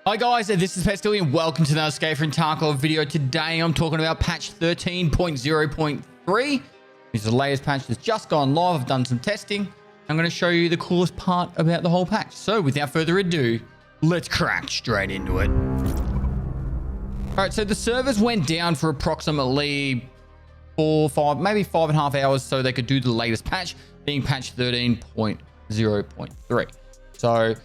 Hi guys, this is Pestily and welcome to another Escape from Tarkov video. Today I'm talking about patch 13.0.3. This is the latest patch that's just gone live. I've done some testing. I'm going to show you the coolest part about the whole patch. So without further ado, let's crack straight into it. Alright, so the servers went down for approximately 5 and a half hours so they could do the latest patch, being patch 13.0.3. So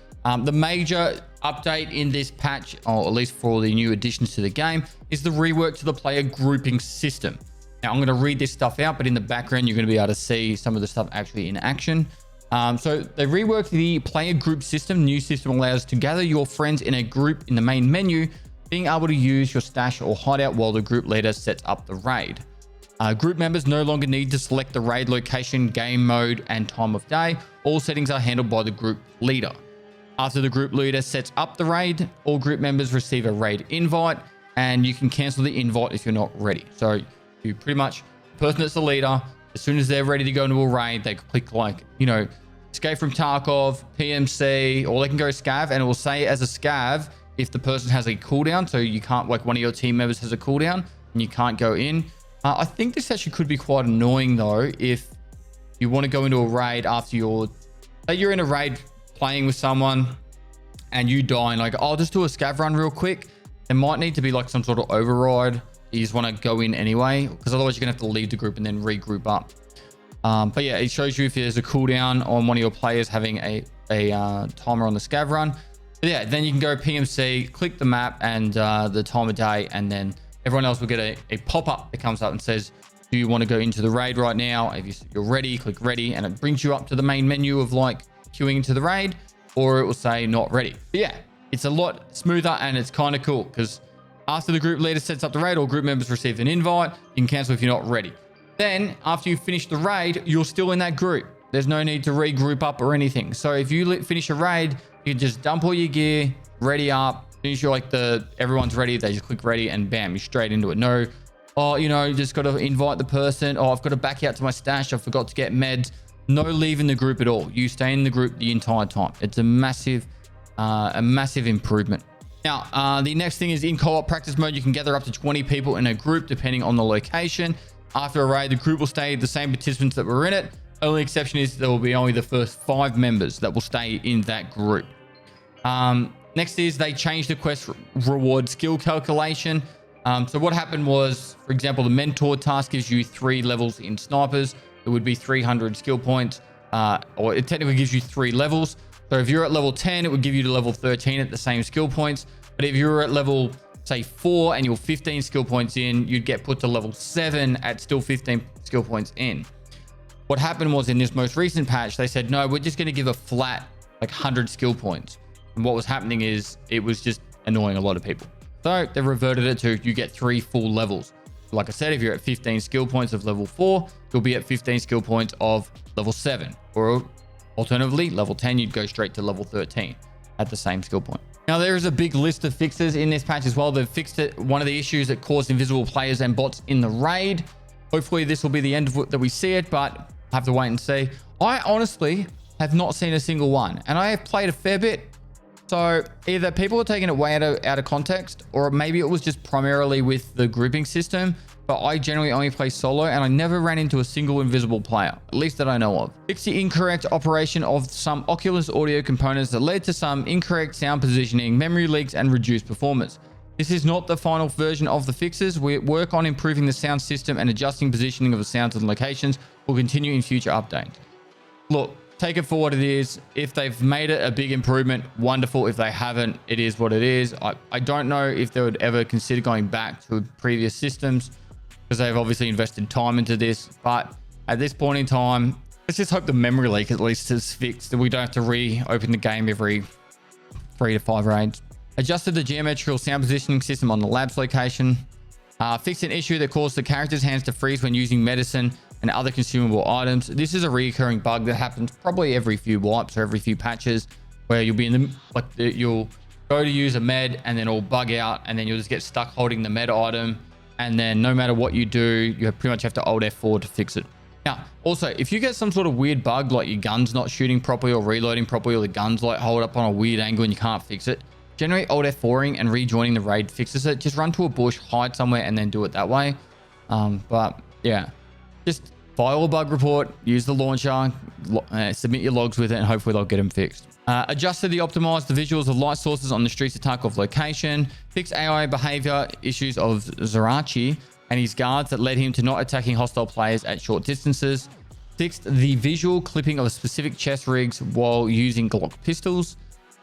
the major update in this patch, or at least for the new additions to the game, is the rework to the player grouping system. Now, I'm going to read this stuff out, but in the background, you're going to be able to see some of the stuff actually in action. So they reworked the player group system. New system allows to gather your friends in a group in the main menu, being able to use your stash or hideout while the group leader sets up the raid. Group members no longer need to select the raid location, game mode, and time of day. All settings are handled by the group leader. After the group leader sets up the raid, all group members receive a raid invite, and you can cancel the invite if you're not ready. So you pretty much, the person that's the leader, as soon as they're ready to go into a raid, they click like, Escape from Tarkov, PMC, or they can go scav, and it will say as a scav if the person has a cooldown. So you can't, like one of your team members has a cooldown and you can't go in. I think this actually could be quite annoying though, if you want to go into a raid after you're in a raid playing with someone and you die and like, I'll just do a scav run real quick. There might need to be like some sort of override. You just want to go in anyway, because otherwise you're gonna have to leave the group and then regroup up. But yeah, it shows you if there's a cooldown on one of your players having a timer on the scav run. But yeah, then you can go PMC, click the map and the time of day, and then everyone else will get a pop-up that comes up and says, do you want to go into the raid right now? If you're ready, click ready, and it brings you up to the main menu of like queuing into the raid, or it will say not ready. But yeah, it's a lot smoother and it's kind of cool because after the group leader sets up the raid, all group members receive an invite. You can cancel if you're not ready. Then after you finish the raid, you're still in that group. There's no need to regroup up or anything. So if you finish a raid, you just dump all your gear, ready up, finish your everyone's ready. They just click ready and bam, you're straight into it. No, you just got to invite the person. Oh, I've got to back out to my stash. I forgot to get meds. No leaving the group at all. You stay in the group the entire time. It's a massive improvement. Now, the next thing is in co-op practice mode, you can gather up to 20 people in a group depending on the location. After a raid, the group will stay the same participants that were in it. Only exception is there will be only the first 5 members that will stay in that group. Next is they changed the quest reward skill calculation. So what happened was, for example, the mentor task gives you 3 levels in snipers. It would be 300 skill points, or it technically gives you 3 levels. So if you're at level 10, it would give you to level 13 at the same skill points. But if you're at level, say 4 and you're 15 skill points in, you'd get put to level 7 at still 15 skill points in. What happened was in this most recent patch, they said, no, we're just going to give a flat 100 skill points. And what was happening is it was just annoying a lot of people. So they reverted it to you get 3 full levels. Like I said, if you're at 15 skill points of level 4, you'll be at 15 skill points of level 7. Or alternatively, level 10, you'd go straight to level 13 at the same skill point. Now, there is a big list of fixes in this patch as well. They've fixed it, one of the issues that caused invisible players and bots in the raid. Hopefully, this will be the end of it that we see it, but I have to wait and see. I honestly have not seen a single one, and I have played a fair bit. So either people are taking it way out of context, or maybe it was just primarily with the grouping system, but I generally only play solo and I never ran into a single invisible player, at least that I know of. Fix the incorrect operation of some Oculus audio components that led to some incorrect sound positioning, memory leaks, and reduced performance. This is not the final version of the fixes. We work on improving the sound system and adjusting positioning of the sounds and locations. Will continue in future updates. Look, take it for what it is. If they've made it a big improvement, wonderful. If they haven't, it is what it is. I don't know if they would ever consider going back to previous systems because they've obviously invested time into this. But at this point in time, let's just hope the memory leak at least is fixed, that we don't have to reopen the game every 3 to 5 raids. Adjusted the geometrical sound positioning system on the labs location. Fixed an issue that caused the character's hands to freeze when using medicine and other consumable items. This is a recurring bug that happens probably every few wipes or every few patches, where you'll be in you'll go to use a med and then it'll bug out, and then you'll just get stuck holding the med item, and then no matter what you do, you pretty much have to hold F4 to fix it. Now, also, if you get some sort of weird bug, like your gun's not shooting properly or reloading properly, or the gun's like hold up on a weird angle and you can't fix it, Generally, Alt F4ing and rejoining the raid fixes it. Just run to a bush, hide somewhere, and then do it that way. But yeah, just file a bug report, use the launcher, submit your logs with it, and hopefully they'll get them fixed. Adjusted the optimize the visuals of light sources on the streets of Tarkov location. Fix AI behavior issues of Zerachi and his guards that led him to not attacking hostile players at short distances. Fixed the visual clipping of specific chest rigs while using Glock pistols.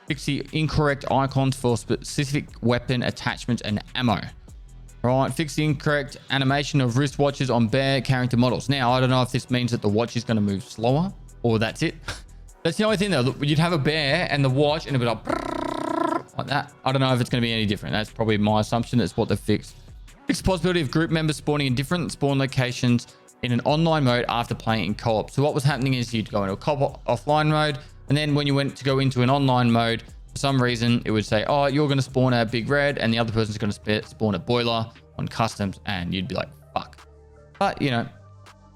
Fix the incorrect icons for specific weapon attachments and ammo. Right, fix the incorrect animation of wristwatches on bear character models. Now, I don't know if this means that the watch is going to move slower or that's it. That's the only thing though. You'd have a bear and the watch and it'd be like that. I don't know if it's going to be any different. That's probably my assumption. That's what they've fixed. Fix the possibility of group members spawning in different spawn locations in an online mode after playing in co-op. So what was happening is you'd go into a co-op offline mode. And then when you went to go into an online mode, for some reason, it would say, oh, you're going to spawn a big red and the other person's going to spawn a boiler on customs. And you'd be like, fuck. But, you know,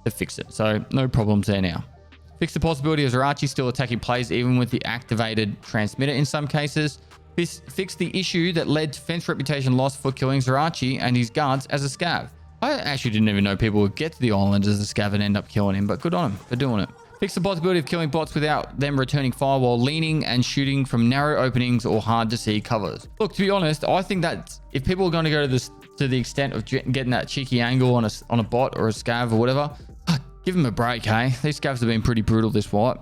they fixed it. So no problems there now. Fix the possibility of Zerachi still attacking players even with the activated transmitter in some cases. Fix the issue that led to Fence reputation loss for killing Zerachi and his guards as a scav. I actually didn't even know people would get to the island as a scav and end up killing him, but good on him for doing it. Fix the possibility of killing bots without them returning fire while leaning and shooting from narrow openings or hard to see covers. Look, to be honest, I think that if people are going to go to the extent of getting that cheeky angle on a bot or a scav or whatever, give them a break, hey? These scavs have been pretty brutal this wipe.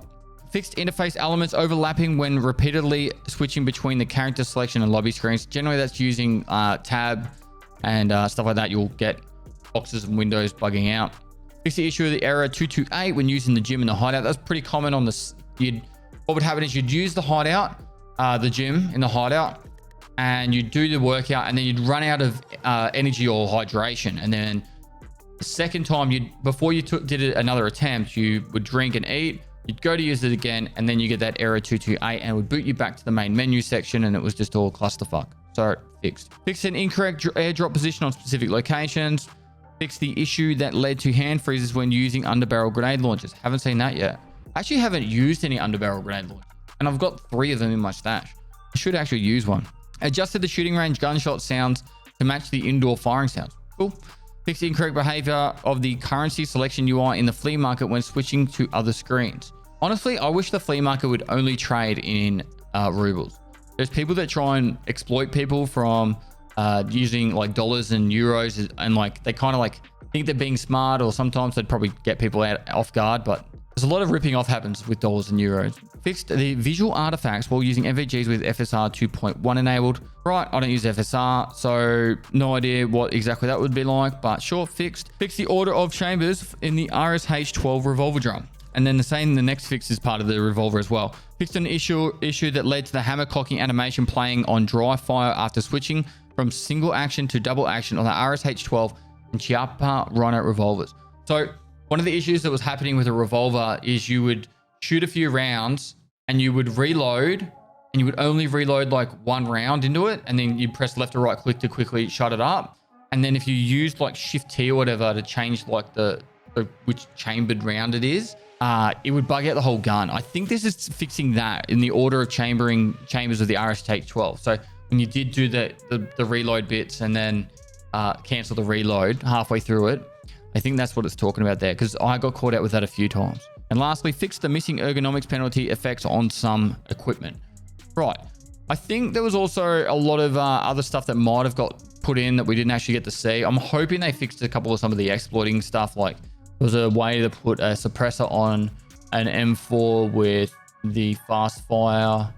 Fixed interface elements overlapping when repeatedly switching between the character selection and lobby screens. Generally, that's using tab and stuff like that. You'll get boxes and windows bugging out. Fix the issue of the error 228 when using the gym and the hideout. That's pretty common on this. What would happen is you'd use the hideout, the gym in the hideout, and you'd do the workout, and then you'd run out of energy or hydration. And then the second time, before you did another attempt, you would drink and eat. You'd go to use it again, and then you get that error 228, and it would boot you back to the main menu section, and it was just all clusterfuck. So fixed. Fix an incorrect airdrop position on specific locations. Fix the issue that led to hand freezes when using underbarrel grenade launchers. Haven't seen that yet. I actually haven't used any underbarrel grenade launchers, and I've got 3 of them in my stash. I should actually use one. Adjusted the shooting range gunshot sounds to match the indoor firing sounds. Cool. Fix the incorrect behavior of the currency selection UI in the flea market when switching to other screens. Honestly, I wish the flea market would only trade in rubles. There's people that try and exploit people from using like dollars and euros, and like they kind of like think they're being smart, or sometimes they'd probably get people off guard, but there's a lot of ripping off happens with dollars and euros. Fixed the visual artifacts while using FVGs with FSR 2.1 enabled. Right, I don't use FSR, so no idea what exactly that would be like, but sure, fixed. Fixed the order of chambers in the RSH-12 revolver drum. And then the next fix is part of the revolver as well. Fixed an issue that led to the hammer cocking animation playing on dry fire after switching from single action to double action on the RSH-12 and Chiappa Rhino revolvers. So one of the issues that was happening with a revolver is you would shoot a few rounds and you would reload, and you would only reload like 1 round into it, and then you'd press left or right click to quickly shut it up. And then if you used like Shift T or whatever to change like the which chambered round it is, it would bug out the whole gun. I think this is fixing that in the order of chambers of the RSH-12. So when you did do the reload bits and then cancel the reload halfway through it, I think that's what it's talking about there, because I got caught out with that a few times. And lastly, fix the missing ergonomics penalty effects on some equipment. Right. I think there was also a lot of other stuff that might have got put in that we didn't actually get to see. I'm hoping they fixed a couple of some of the exploiting stuff. Like there was a way to put a suppressor on an M4 with the surefire.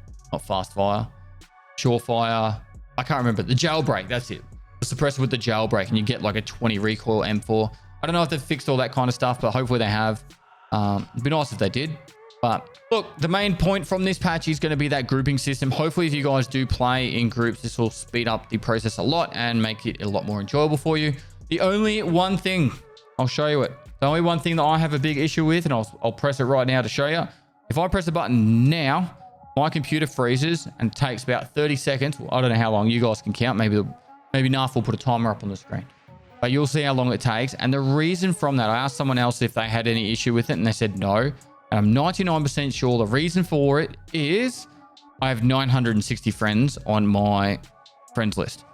I can't remember. The jailbreak, that's it. The suppressor with the jailbreak, and you get like a 20 recoil M4. I don't know if they've fixed all that kind of stuff, but hopefully they have. It'd be nice if they did. But look, the main point from this patch is going to be that grouping system. Hopefully, if you guys do play in groups, this will speed up the process a lot and make it a lot more enjoyable for you. The only one thing, I'll show you it. The only one thing that I have a big issue with, and I'll press it right now to show you. If I press a button now, my computer freezes and takes about 30 seconds. Well, I don't know how long. You guys can count. Maybe Naf will put a timer up on the screen. But you'll see how long it takes. And the reason from that, I asked someone else if they had any issue with it, and they said no. And I'm 99% sure the reason for it is I have 960 friends on my friends list.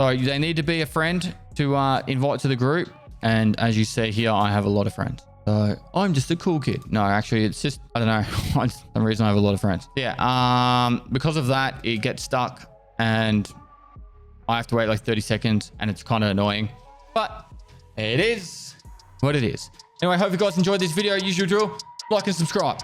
So they need to be a friend to invite to the group. And as you see here, I have a lot of friends. So I'm just a cool kid. No, actually, it's just, I don't know. It's the reason I have a lot of friends. Yeah. Because of that, it gets stuck and I have to wait like 30 seconds and it's kind of annoying, but it is what it is. Anyway, I hope you guys enjoyed this video. Use your drill, like and subscribe.